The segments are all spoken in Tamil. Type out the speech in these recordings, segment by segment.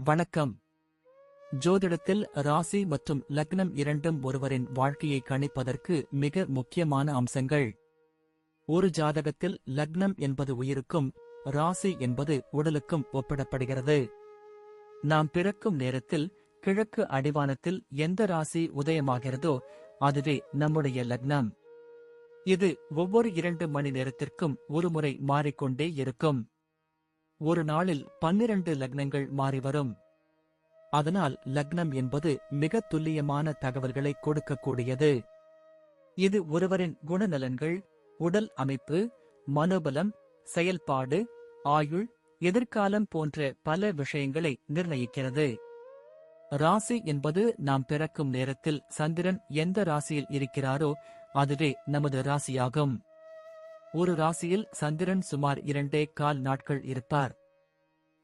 வணக்கம். ஜோதிடத்தில் ராசி மற்றும் லக்னம் இரண்டும் ஒருவரின் வாழ்க்கையை கணிப்பதற்கு மிக முக்கியமான அம்சங்கள். ஒரு ஜாதகத்தில் லக்னம் என்பது உயிருக்கும், ராசி என்பது உடலுக்கும் ஒப்பிடப்படுகிறது. நாம் பிறக்கும் நேரத்தில் கிழக்கு அடிவானத்தில் எந்த ராசி உதயமாகிறதோ அதுவே நம்முடைய லக்னம். இது ஒவ்வொரு 2 மணி நேரத்திற்கும் ஒருமுறை மாறிக்கொண்டே இருக்கும். ஒரு நாளில் 12 லக்னங்கள் மாறிவரும். அதனால் லக்னம் என்பது மிக துல்லியமான தகவல்களை கொடுக்கக்கூடியது. இது ஒருவரின் குணநலன்கள், உடல் அமைப்பு, மனோபலம், செயல்பாடு, ஆயுள், எதிர்காலம் போன்ற பல விஷயங்களை நிர்ணயிக்கிறது. ராசி என்பது நாம் பிறக்கும் நேரத்தில் சந்திரன் எந்த ராசியில் இருக்கிறாரோ அதுவே நமது ராசியாகும். ஒரு ராசியில் சந்திரன் சுமார் 2.25 நாட்கள் இருப்பார்.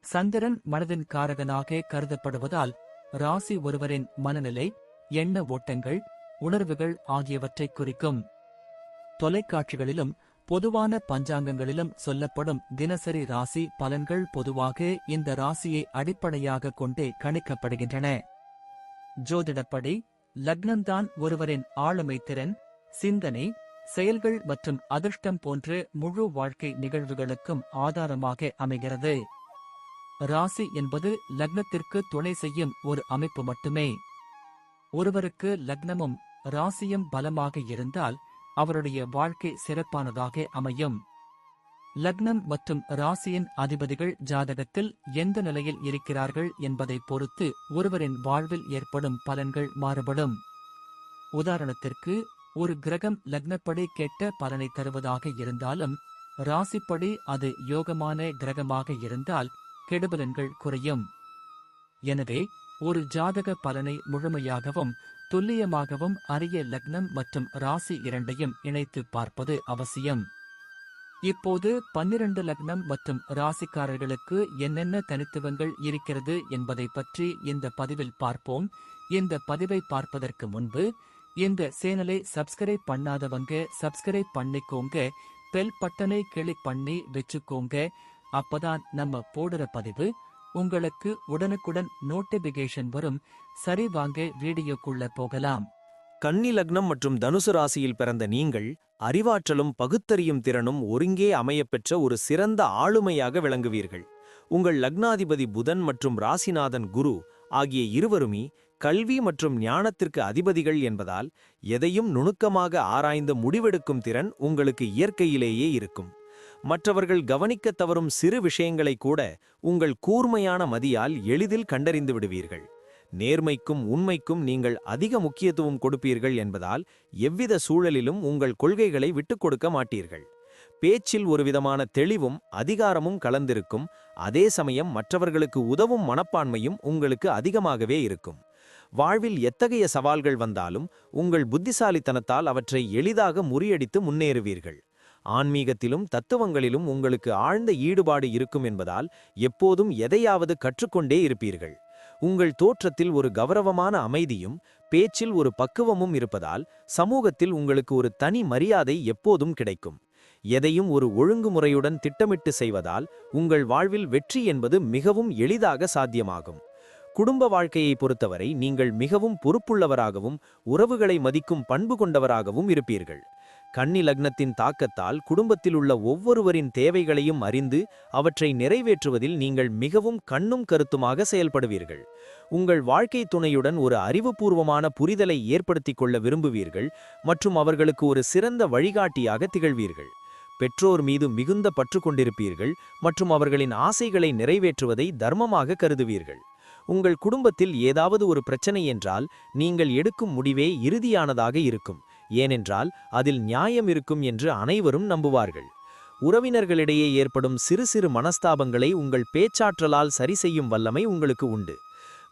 சந்திரன் மனதின் காரகனாக கருதப்படுவதால் ராசி ஒருவரின் மனநிலை, எண்ண ஓட்டங்கள், உணர்வுகள் ஆகியவற்றை குறிக்கும். தொலைக்காட்சிகளிலும் பொதுவான பஞ்சாங்கங்களிலும் சொல்லப்படும் தினசரி ராசி பலன்கள் பொதுவாக இந்த ராசியை அடிப்படையாக கொண்டே கணிக்கப்படுகின்றன. ஜோதிடப்படி லக்னம்தான் ஒருவரின் ஆளுமை திறன், சிந்தனை, செயல்கள் மற்றும் அதிர்ஷ்டம் போன்ற முழு வாழ்க்கை நிகழ்வுகளுக்கும் ஆதாரமாக அமைகிறது. ராசி என்பது லக்னத்திற்கு துணை செய்யும் ஒரு அமைப்பு மட்டுமே. ஒருவருக்கு லக்னமும் ராசியும் பலமாக இருந்தால் அவருடைய வாழ்க்கை சிறப்பானதாக அமையும். லக்னம் மற்றும் ராசியின் அதிபதிகள் ஜாதகத்தில் எந்த நிலையில் இருக்கிறார்கள் என்பதை பொறுத்து ஒருவரின் வாழ்வில் ஏற்படும் பலன்கள் மாறுபடும். உதாரணத்திற்கு, ஒரு கிரகம் லக்னப்படி கெட்ட பலனை தருவதாக இருந்தாலும் ராசிப்படி அது யோகமான கிரகமாக இருந்தால் கெடுபலன்கள் குறையும். எனவே ஒரு ஜாதக பலனை முழுமையாகவும் துல்லியமாகவும் அறிய லக்னம் மற்றும் ராசி இரண்டையும் இணைத்து பார்ப்பது அவசியம். இப்போது 12 லக்னம் மற்றும் ராசிக்காரர்களுக்கு என்னென்ன தனித்துவங்கள் இருக்கிறது என்பதை பற்றி இந்த பதிவில் பார்ப்போம். இந்த பதிவை பார்ப்பதற்கு முன்பு இந்த சேனலை சப்ஸ்கிரைப் பண்ணாதவங்க சப்ஸ்கிரைப் பண்ணிக்கோங்க, பெல் பட்டனை கிளிக் பண்ணி வச்சுக்கோங்க. அப்பதான் நம்ம போடுற பதிவு உங்களுக்கு உடனுக்குடன் நோட்டிபிகேஷன் வரும். சரி, வாங்க வீடியோக்குள்ள போகலாம். கன்னி லக்னம் மற்றும் தனுசு ராசியில் பிறந்த நீங்கள் அறிவாற்றலும் பகுத்தறியும் திறனும் ஒருங்கே அமையப்பெற்ற ஒரு சிறந்த ஆளுமையாக விளங்குவீர்கள். உங்கள் லக்னாதிபதி புதன் மற்றும் ராசிநாதன் குரு ஆகிய இருவருமே கல்வி மற்றும் ஞானத்திற்கு அதிபதிகள் என்பதால் எதையும் நுணுக்கமாக ஆராய்ந்து முடிவெடுக்கும் திறன் உங்களுக்கு இயற்கையிலேயே இருக்கும். மற்றவர்கள் கவனிக்க தவறும் சிறு விஷயங்களை கூட உங்கள் கூர்மையான மதியால் எளிதில் கண்டறிந்து விடுவீர்கள். நேர்மைக்கும் உண்மைக்கும் நீங்கள் அதிக முக்கியத்துவம் கொடுப்பீர்கள் என்பதால் எவ்வித சூழலிலும் உங்கள் கொள்கைகளை விட்டுக் கொடுக்க மாட்டீர்கள். பேச்சில் ஒருவிதமான தெளிவும் அதிகாரமும் கலந்திருக்கும். அதே சமயம் மற்றவர்களுக்கு உதவும் மனப்பான்மையும் உங்களுக்கு அதிகமாகவே இருக்கும். வாழ்வில் எத்தகைய சவால்கள் வந்தாலும் உங்கள் புத்திசாலித்தனத்தால் அவற்றை எளிதாக முறியடித்து முன்னேறுவீர்கள். ஆன்மீகத்திலும் தத்துவங்களிலும் உங்களுக்கு ஆழ்ந்த ஈடுபாடு இருக்கும் என்பதால் எப்போதும் எதையாவது கற்றுக்கொண்டே இருப்பீர்கள். உங்கள் தோற்றத்தில் ஒரு கௌரவமான அமைதியும் பேச்சில் ஒரு பக்குவமும் இருப்பதால் சமூகத்தில் உங்களுக்கு ஒரு தனி மரியாதை எப்போதும் கிடைக்கும். எதையும் ஒரு ஒழுங்குமுறையுடன் திட்டமிட்டு செய்வதால் உங்கள் வாழ்வில் வெற்றி என்பது மிகவும் எளிதாக சாத்தியமாகும். குடும்ப வாழ்க்கையை பொறுத்தவரை நீங்கள் மிகவும் பொறுப்புள்ளவராகவும் உறவுகளை மதிக்கும் பண்பு கொண்டவராகவும் இருப்பீர்கள். கன்னி லக்னத்தின் தாக்கத்தால் குடும்பத்தில் உள்ள ஒவ்வொருவரின் தேவைகளையும் அறிந்து அவற்றை நிறைவேற்றுவதில் நீங்கள் மிகவும் கண்ணும் கருத்துமாக செயல்படுவீர்கள். உங்கள் வாழ்க்கை துணையுடன் ஒரு அறிவுபூர்வமான புரிதலை ஏற்படுத்திக் கொள்ள விரும்புவீர்கள் மற்றும் அவர்களுக்கு ஒரு சிறந்த வழிகாட்டியாக திகழ்வீர்கள். பெற்றோர் மீது மிகுந்த பற்று கொண்டிருப்பீர்கள் மற்றும் அவர்களின் ஆசைகளை நிறைவேற்றுவதை தர்மமாக கருதுவீர்கள். உங்கள் குடும்பத்தில் ஏதாவது ஒரு பிரச்சனை என்றால் நீங்கள் எடுக்கும் முடிவே இறுதியானதாக இருக்கும். ஏனென்றால் அதில் நியாயம் இருக்கும் என்று அனைவரும் நம்புவார்கள். உறவினர்களிடையே ஏற்படும் சிறு சிறு மனஸ்தாபங்களை உங்கள் பேச்சாற்றலால் சரி செய்யும் வல்லமை உங்களுக்கு உண்டு.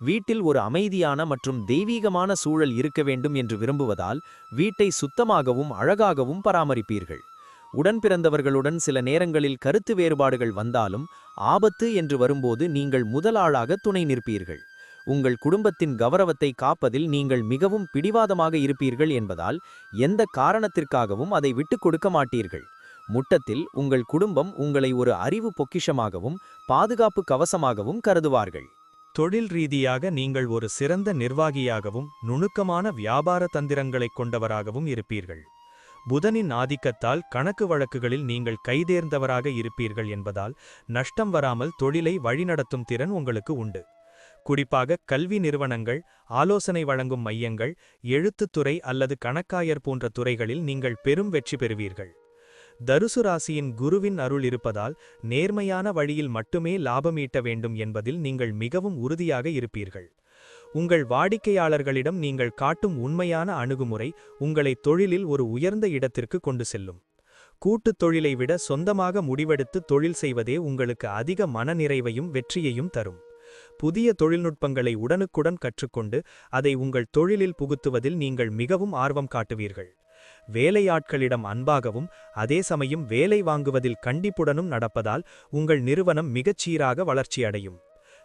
வீட்டில் ஒரு அமைதியான மற்றும் தெய்வீகமான சூழல் இருக்க வேண்டும் என்று விரும்புவதால் வீட்டை சுத்தமாகவும் அழகாகவும் பராமரிப்பீர்கள். உடன் பிறந்தவர்களுடன் சில நேரங்களில் கருத்து வேறுபாடுகள் வந்தாலும் ஆபத்து என்று வரும்போது நீங்கள் முதலாளாக துணை நிற்பீர்கள். உங்கள் குடும்பத்தின் கௌரவத்தை காப்பதில் நீங்கள் மிகவும் பிடிவாதமாக இருப்பீர்கள் என்பதால் எந்த காரணத்திற்காகவும் அதை விட்டுக் கொடுக்க மாட்டீர்கள். முட்டத்தில் உங்கள் குடும்பம் உங்களை ஒரு அறிவு பொக்கிஷமாகவும் பாதுகாப்பு கவசமாகவும் கருதுவார்கள். தொழில் ரீதியாக நீங்கள் ஒரு சிறந்த நிர்வாகியாகவும் நுணுக்கமான வியாபார தந்திரங்களைக் கொண்டவராகவும் இருப்பீர்கள். புதனின் ஆதிக்கத்தால் கணக்கு வழக்குகளில் நீங்கள் கைதேர்ந்தவராக இருப்பீர்கள் என்பதால் நஷ்டம் வராமல் தொழிலை வழிநடத்தும் திறன் உங்களுக்கு உண்டு. குறிப்பாக கல்வி நிறுவனங்கள், ஆலோசனை வழங்கும் மையங்கள், எழுத்துத்துறை அல்லது கணக்காயர் போன்ற துறைகளில் நீங்கள் பெரும் வெற்றி பெறுவீர்கள். தனுசு ராசியின் குருவின் அருள் இருப்பதால் நேர்மையான வழியில் மட்டுமே லாபமீட்ட வேண்டும் என்பதில் நீங்கள் மிகவும் உறுதியாக இருப்பீர்கள். உங்கள் வாடிக்கையாளர்களிடம் நீங்கள் காட்டும் உண்மையான அணுகுமுறை உங்களை தொழிலில் ஒரு உயர்ந்த இடத்திற்கு கொண்டு செல்லும். கூட்டுத் தொழிலை விட சொந்தமாக முடிவெடுத்து தொழில் செய்வதே உங்களுக்கு அதிக மனநிறைவையும் வெற்றியையும் தரும். புதிய தொழில்நுட்பங்களை உடனுக்குடன் கற்றுக்கொண்டு அதை உங்கள் தொழிலில் புகுத்துவதில் நீங்கள் மிகவும் ஆர்வம் காட்டுவீர்கள். வேலையாட்களிடம் அன்பாகவும் அதே சமயம் வேலை வாங்குவதில் கண்டிப்புடனும் நடப்பதால் உங்கள் நிறுவனம் மிகச்சீராக வளர்ச்சியடையும்.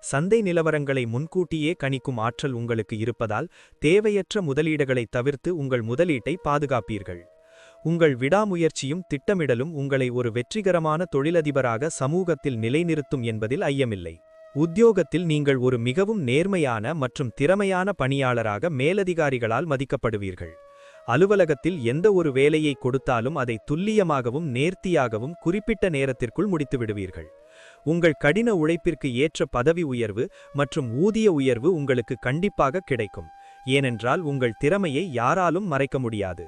சந்தை நிலவரங்களை முன்கூட்டியே கணிக்கும் ஆற்றல் உங்களுக்கு இருப்பதால் தேவையற்ற முதலீடுகளை தவிர்த்து உங்கள் முதலீட்டை பாதுகாப்பீர்கள். உங்கள் விடாமுயற்சியும் திட்டமிடலும் உங்களை ஒரு வெற்றிகரமான தொழிலதிபராக சமூகத்தில் நிலைநிறுத்தும் என்பதில் ஐயமில்லை. உத்தியோகத்தில் நீங்கள் ஒரு மிகவும் நேர்மையான மற்றும் திறமையான பணியாளராக மேலதிகாரிகளால் மதிக்கப்படுவீர்கள். அலுவலகத்தில் எந்த ஒரு வேலையை கொடுத்தாலும் அதை துல்லியமாகவும் நேர்த்தியாகவும் குறிப்பிட்ட நேரத்திற்குள் முடித்துவிடுவீர்கள். உங்கள் கடின உழைப்பிற்கு ஏற்ற பதவி உயர்வு மற்றும் ஊதிய உயர்வு உங்களுக்கு கண்டிப்பாக கிடைக்கும். ஏனென்றால் உங்கள் திறமையை யாராலும் மறைக்க முடியாது.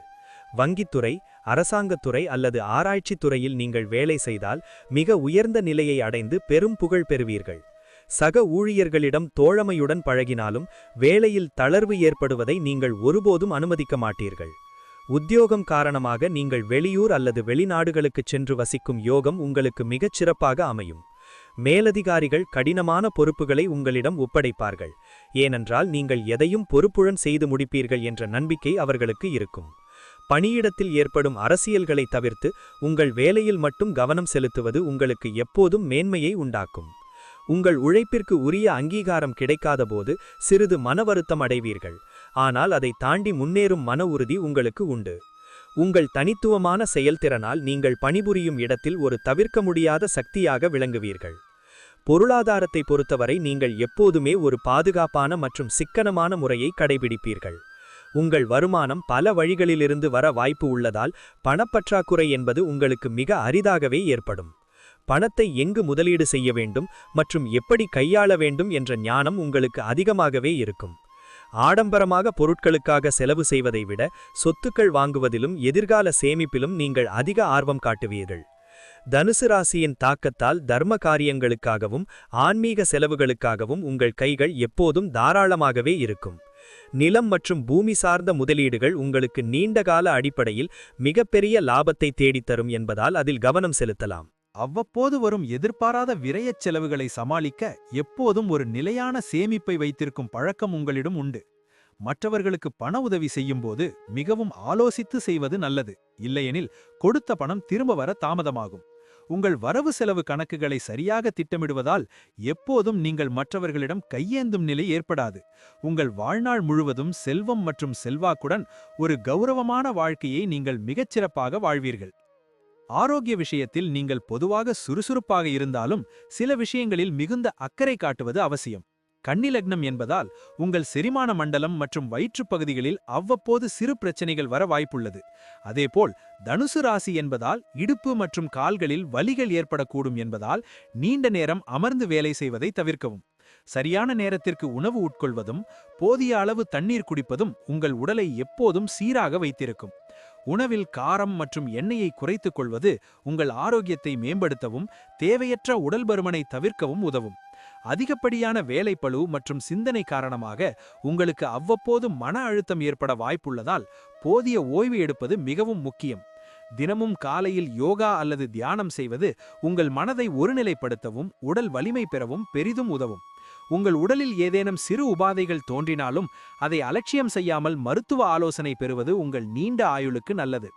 வங்கித்துறை, அரசாங்கத்துறை அல்லது ஆராய்ச்சித் துறையில் நீங்கள் வேலை செய்தால் மிக உயர்ந்த நிலையை அடைந்து பெரும் புகழ் பெறுவீர்கள். சக ஊழியர்களிடம் தோழமையுடன் பழகினாலும் வேலையில் தளர்வு ஏற்படுவதை நீங்கள் ஒருபோதும் அனுமதிக்க மாட்டீர்கள். உத்தியோகம் காரணமாக நீங்கள் வெளியூர் அல்லது வெளிநாடுகளுக்குச் சென்று வசிக்கும் யோகம் உங்களுக்கு மிகச் சிறப்பாக அமையும். மேலதிகாரிகள் கடினமான பொறுப்புகளை உங்களிடம் ஒப்படைப்பார்கள். ஏனென்றால் நீங்கள் எதையும் பொறுப்புடன் செய்து முடிப்பீர்கள் என்ற நம்பிக்கை அவர்களுக்கு இருக்கும். பணியிடத்தில் ஏற்படும் அரசியல்களை தவிர்த்து உங்கள் வேலையில் மட்டும் கவனம் செலுத்துவது உங்களுக்கு எப்போதும் மேன்மையை உண்டாக்கும். உங்கள் உழைப்பிற்கு உரிய அங்கீகாரம் கிடைக்காதபோது சிறிது மன வருத்தம் அடைவீர்கள். ஆனால் அதை தாண்டி முன்னேறும் மன உறுதி உங்களுக்கு உண்டு. உங்கள் தனித்துவமான செயல்திறனால் நீங்கள் பணிபுரியும் இடத்தில் ஒரு தவிர்க்க முடியாத சக்தியாக விளங்குவீர்கள். பொருளாதாரத்தை பொறுத்தவரை நீங்கள் எப்போதுமே ஒரு பாதுகாப்பான மற்றும் சிக்கனமான முறையை கடைபிடிப்பீர்கள். உங்கள் வருமானம் பல வழிகளிலிருந்து வர வாய்ப்பு உள்ளதால் பணப்பற்றாக்குறை என்பது உங்களுக்கு மிக அரிதாகவே ஏற்படும். பணத்தை எங்கு முதலீடு செய்ய வேண்டும் மற்றும் எப்படி கையாள வேண்டும் என்ற ஞானம் உங்களுக்கு அதிகமாகவே இருக்கும். ஆடம்பரமாக பொருட்களுக்காக செலவு செய்வதை விட சொத்துக்கள் வாங்குவதிலும் எதிர்கால சேமிப்பிலும் நீங்கள் அதிக ஆர்வம் காட்டுவீர்கள். தனுசு ராசியின் தாக்கத்தால் தர்ம காரியங்களுக்காகவும் ஆன்மீக செலவுகளுக்காகவும் உங்கள் கைகள் எப்போதும் தாராளமாகவே இருக்கும். நிலம் மற்றும் பூமி சார்ந்த முதலீடுகள் உங்களுக்கு நீண்டகால அடிப்படையில் மிகப்பெரிய லாபத்தை தேடித்தரும் என்பதால் அதில் கவனம் செலுத்தலாம். அவ்வப்போது வரும் எதிர்பாராத விரயச் செலவுகளை சமாளிக்க எப்போதும் ஒரு நிலையான சேமிப்பை வைத்திருக்கும் பழக்கம் உங்களிடம் உண்டு. மற்றவர்களுக்கு பண உதவி செய்யும்போது மிகவும் ஆலோசித்து செய்வது நல்லது. இல்லையெனில் கொடுத்த பணம் திரும்ப வர தாமதமாகும். உங்கள் வரவு செலவு கணக்குகளை சரியாக திட்டமிடுவதால் எப்போதும் நீங்கள் மற்றவர்களிடம் கையேந்தும் நிலை ஏற்படாது. உங்கள் வாழ்நாள் முழுவதும் செல்வம் மற்றும் செல்வாக்குடன் ஒரு கௌரவமான வாழ்க்கையை நீங்கள் மிகச்சிறப்பாக வாழ்வீர்கள். ஆரோக்கிய விஷயத்தில் நீங்கள் பொதுவாக சுறுசுறுப்பாக இருந்தாலும் சில விஷயங்களில் மிகுந்த அக்கறை காட்டுவது அவசியம். கன்னி லக்னம் என்பதால் உங்கள் செரிமான மண்டலம் மற்றும் வயிற்றுப் பகுதிகளில் அவ்வப்போது சிறு பிரச்சனைகள் வர வாய்ப்புள்ளது. அதேபோல் தனுசு ராசி என்பதால் இடுப்பு மற்றும் கால்களில் வலிகள் ஏற்படக்கூடும் என்பதால் நீண்ட நேரம் அமர்ந்து வேலை செய்வதை தவிர்க்கவும். சரியான நேரத்திற்கு உணவு உட்கொள்வதும் போதிய அளவு தண்ணீர் குடிப்பதும் உங்கள் உடலை எப்போதும் சீராக வைத்திருக்கும். உணவில் காரம் மற்றும் எண்ணெயை குறைத்துக் கொள்வது உங்கள் ஆரோக்கியத்தை மேம்படுத்தவும் தேவையற்ற உடல் பருமனை தவிர்க்கவும் உதவும். அதிகப்படியான வேலைப்பளு மற்றும் சிந்தனை காரணமாக உங்களுக்கு அவ்வப்போது மன அழுத்தம் ஏற்பட வாய்ப்புள்ளதால் போதிய ஓய்வு எடுப்பது மிகவும் முக்கியம். தினமும் காலையில் யோகா அல்லது தியானம் செய்வது உங்கள் மனதை ஒருநிலைப்படுத்தவும் உடல் வலிமை பெறவும் பெரிதும் உதவும். உங்கள் உடலில் ஏதேனும் சிறு உபாதைகள் தோன்றினாலும் அதை அலட்சியம் செய்யாமல் மருத்துவ ஆலோசனை பெறுவது உங்கள் நீண்ட ஆயுளுக்கு நல்லது.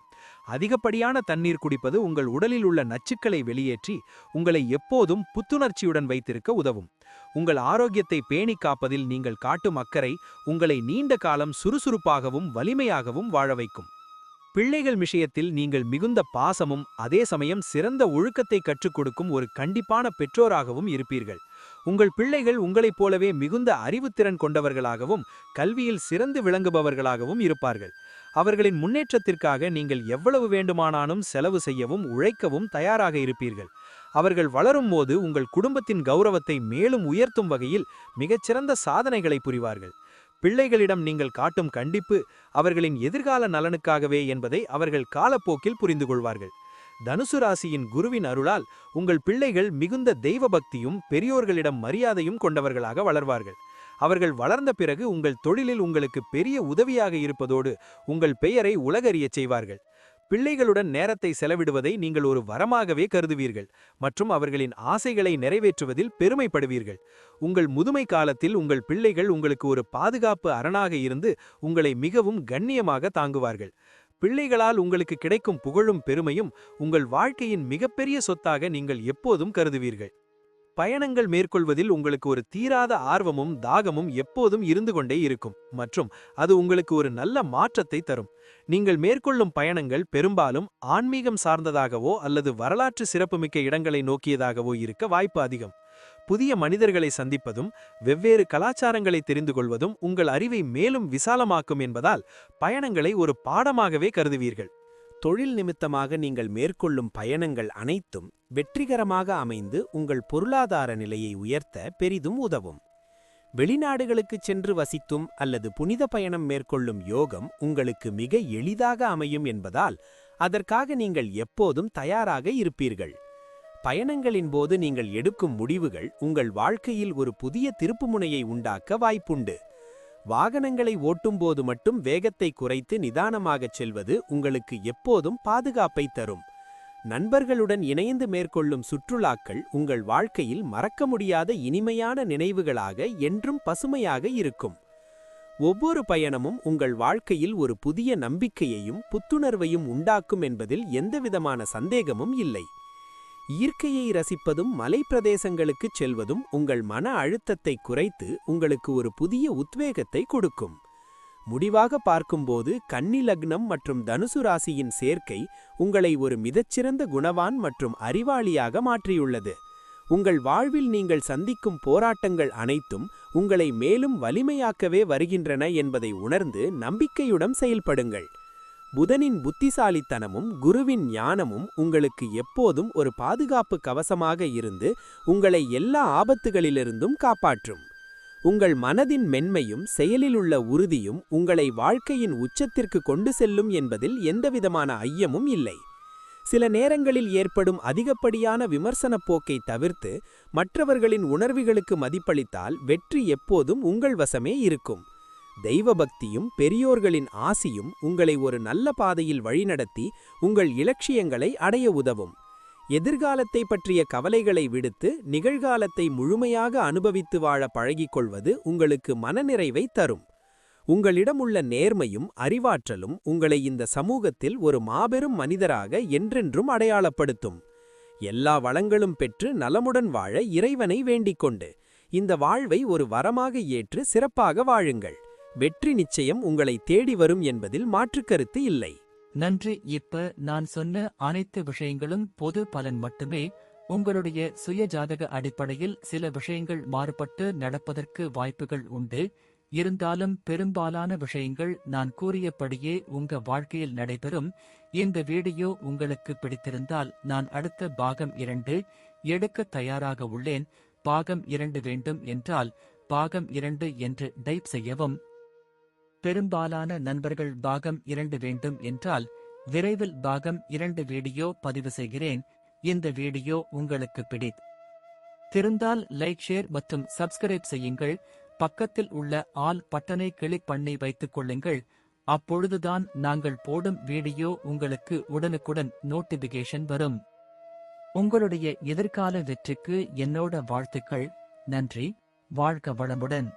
அதிகப்படியான தண்ணீர் குடிப்பது உங்கள் உடலில் உள்ள நச்சுக்களை வெளியேற்றி உங்களை எப்போதும் புத்துணர்ச்சியுடன் வைத்திருக்க உதவும். உங்கள் ஆரோக்கியத்தை பேணி காப்பதில் நீங்கள் காட்டும் அக்கறை உங்களை நீண்ட காலம் சுறுசுறுப்பாகவும் வலிமையாகவும் வாழ வைக்கும். பிள்ளைகள் விஷயத்தில் நீங்கள் மிகுந்த பாசமும் அதே சமயம் சிறந்த ஒழுக்கத்தை கற்றுக் கொடுக்கும் ஒரு கண்டிப்பான பெற்றோராகவும் இருப்பீர்கள். உங்கள் பிள்ளைகள் உங்களைப் போலவே மிகுந்த அறிவுத்திறன் கொண்டவர்களாகவும் கல்வியில் சிறந்து விளங்குபவர்களாகவும் இருப்பார்கள். அவர்களின் முன்னேற்றத்திற்காக நீங்கள் எவ்வளவு வேண்டுமானாலும் செலவு செய்யவும் உழைக்கவும் தயாராக இருப்பீர்கள். அவர்கள் வளரும் போது உங்கள் குடும்பத்தின் கௌரவத்தை மேலும் உயர்த்தும் வகையில் மிகச்சிறந்த சாதனைகளை புரிவார்கள். பிள்ளைகளிடம் நீங்கள் காட்டும் கண்டிப்பு அவர்களின் எதிர்கால நலனுக்காகவே என்பதை அவர்கள் காலப்போக்கில் புரிந்து கொள்வார்கள். தனுசு ராசியின் குருவின் அருளால் உங்கள் பிள்ளைகள் மிகுந்த தெய்வ பக்தியும் பெரியோர்களிடம் மரியாதையும் கொண்டவர்களாக வளர்வார்கள். அவர்கள் வளர்ந்த பிறகு உங்கள் தொழிலில் உங்களுக்கு பெரிய உதவியாக இருப்பதோடு உங்கள் பெயரை உலகறியச் செய்வார்கள். பிள்ளைகளுடன் நேரத்தை செலவிடுவதை நீங்கள் ஒரு வரமாகவே கருதுவீர்கள் மற்றும் அவர்களின் ஆசைகளை நிறைவேற்றுவதில் பெருமைப்படுவீர்கள். உங்கள் முதுமை காலத்தில் உங்கள் பிள்ளைகள் உங்களுக்கு ஒரு பாதுகாப்பு அரணாக இருந்து உங்களை மிகவும் கண்ணியமாக தாங்குவார்கள். பிள்ளைகளால் உங்களுக்கு கிடைக்கும் புகழும் பெருமையும் உங்கள் வாழ்க்கையின் மிகப்பெரிய சொத்தாக நீங்கள் எப்போதும் கருதுவீர்கள். பயணங்கள் மேற்கொள்வதில் உங்களுக்கு ஒரு தீராத ஆர்வமும் தாகமும் எப்போதும் இருந்து கொண்டே இருக்கும் மற்றும் அது உங்களுக்கு ஒரு நல்ல மாற்றத்தை தரும். நீங்கள் மேற்கொள்ளும் பயணங்கள் பெரும்பாலும் ஆன்மீகம் சார்ந்ததாகவோ அல்லது வரலாற்று சிறப்புமிக்க இடங்களை நோக்கியதாகவோ இருக்க வாய்ப்பு அதிகம். புதிய மனிதர்களை சந்திப்பதும் வெவ்வேறு கலாச்சாரங்களை தெரிந்து கொள்வதும் உங்கள் அறிவை மேலும் விசாலமாக்கும் என்பதால் பயணங்களை ஒரு பாடமாகவே கருதுவீர்கள். தொழில் நிமித்தமாக நீங்கள் மேற்கொள்ளும் பயணங்கள் அனைத்தும் வெற்றிகரமாக அமைந்து உங்கள் பொருளாதார நிலையை உயர்த்த பெரிதும் உதவும். வெளிநாடுகளுக்குச் சென்று வசித்தும் அல்லது புனித பயணம் மேற்கொள்ளும் யோகம் உங்களுக்கு மிக எளிதாக அமையும் என்பதால் அதற்காக நீங்கள் எப்போதும் தயாராக இருப்பீர்கள். பயணங்களின் போது நீங்கள் எடுக்கும் முடிவுகள் உங்கள் வாழ்க்கையில் ஒரு புதிய திருப்புமுனையை உண்டாக்க வாய்ப்புண்டு. வாகனங்களை ஓட்டும்போது மட்டும் வேகத்தை குறைத்து நிதானமாகச் செல்வது உங்களுக்கு எப்போதும் பாதுகாப்பை தரும். நண்பர்களுடன் இணைந்து மேற்கொள்ளும் சுற்றுலாக்கள் உங்கள் வாழ்க்கையில் மறக்க முடியாத இனிமையான நினைவுகளாக என்றும் பசுமையாக இருக்கும். ஒவ்வொரு பயணமும் உங்கள் வாழ்க்கையில் ஒரு புதிய நம்பிக்கையையும் புத்துணர்வையும் உண்டாக்கும் என்பதில் எந்தவிதமான சந்தேகமும் இல்லை. இயற்கையை ரசிப்பதும் மலைப்பிரதேசங்களுக்குச் செல்வதும் உங்கள் மன அழுத்தத்தை குறைத்து உங்களுக்கு ஒரு புதிய உத்வேகத்தை கொடுக்கும். முடிவாக பார்க்கும்போது கன்னி லக்னம் மற்றும் தனுசு ராசியின் சேர்க்கை உங்களை ஒரு மிதச்சிறந்த குணவான் மற்றும் அறிவாளியாக மாற்றியுள்ளது. உங்கள் வாழ்வில் நீங்கள் சந்திக்கும் போராட்டங்கள் அனைத்தும் உங்களை மேலும் வலிமையாக்கவே வருகின்றன என்பதை உணர்ந்து நம்பிக்கையுடன் செயல்படுங்கள். புதனின் புத்திசாலித்தனமும் குருவின் ஞானமும் உங்களுக்கு எப்போதும் ஒரு பாதுகாப்பு கவசமாக இருந்து உங்களை எல்லா ஆபத்துகளிலிருந்தும் காப்பாற்றும். உங்கள் மனதின் மென்மையும் செயலிலுள்ள உறுதியும் உங்களை வாழ்க்கையின் உச்சத்திற்கு கொண்டு செல்லும் என்பதில் எந்தவிதமான ஐயமும் இல்லை. சில நேரங்களில் ஏற்படும் அதிகப்படியான விமர்சனப் போக்கை தவிர்த்து மற்றவர்களின் உணர்வுகளுக்கு மதிப்பளித்தால் வெற்றி எப்போதும் உங்கள் வசமே இருக்கும். தெய்வபக்தியும் பெரியோர்களின் ஆசியும் உங்களை ஒரு நல்ல பாதையில் வழிநடத்தி உங்கள் இலட்சியங்களை அடைய உதவும். எதிர்காலத்தை பற்றிய கவலைகளை விடுத்து நிகழ்காலத்தை முழுமையாக அனுபவித்து வாழ பழகிக்கொள்வது உங்களுக்கு மனநிறைவை தரும். உங்களிடம் உள்ள நேர்மையும் அறிவாற்றலும் உங்களை இந்த சமூகத்தில் ஒரு மாபெரும் மனிதராக என்றென்றும் அடையாளப்படுத்தும். எல்லா வளங்களும் பெற்று நலமுடன் வாழ இறைவனை வேண்டிக்கொண்டு இந்த வாழ்வை ஒரு வரமாக ஏற்று சிறப்பாக வாழுங்கள். வெற்றி நிச்சயம் உங்களை தேடி வரும் என்பதில் மாற்றுக்கருத்து இல்லை. நன்றி. இப்ப நான் சொன்ன அனைத்து விஷயங்களும் பொது பலன் மட்டுமே. உங்களுடைய சுய ஜாதக அடிப்படையில் சில விஷயங்கள் மாறுபட்டு நடப்பதற்கு வாய்ப்புகள் உண்டு. இருந்தாலும் பெரும்பாலான விஷயங்கள் நான் கூறியபடியே உங்க வாழ்க்கையில் நடைபெறும். இந்த வீடியோ உங்களுக்கு பிடித்திருந்தால் நான் அடுத்த பாகம் 2 எடுக்க தயாராக உள்ளேன். பாகம் 2 வேண்டும் என்றால் பாகம் 2 என்று டைப் செய்யவும். பெரும்பாலான நண்பர்கள் பாகம் 2 வேண்டும் என்றால் விரைவில் பாகம் 2 வீடியோ பதிவு செய்கிறேன். இந்த வீடியோ உங்களுக்கு பிடித்திருந்தால் லைக், ஷேர் மற்றும் சப்ஸ்கிரைப் செய்யுங்கள். பக்கத்தில் உள்ள ஆல் பட்டனை கிளிக் பண்ணி வைத்துக் கொள்ளுங்கள். அப்பொழுதுதான் நாங்கள் போடும் வீடியோ உங்களுக்கு உடனுக்குடன் நோட்டிபிகேஷன் வரும். உங்களுடைய எதிர்கால வெற்றிக்கு என்னோட வாழ்த்துக்கள். நன்றி. வாழ்க வளமுடன்.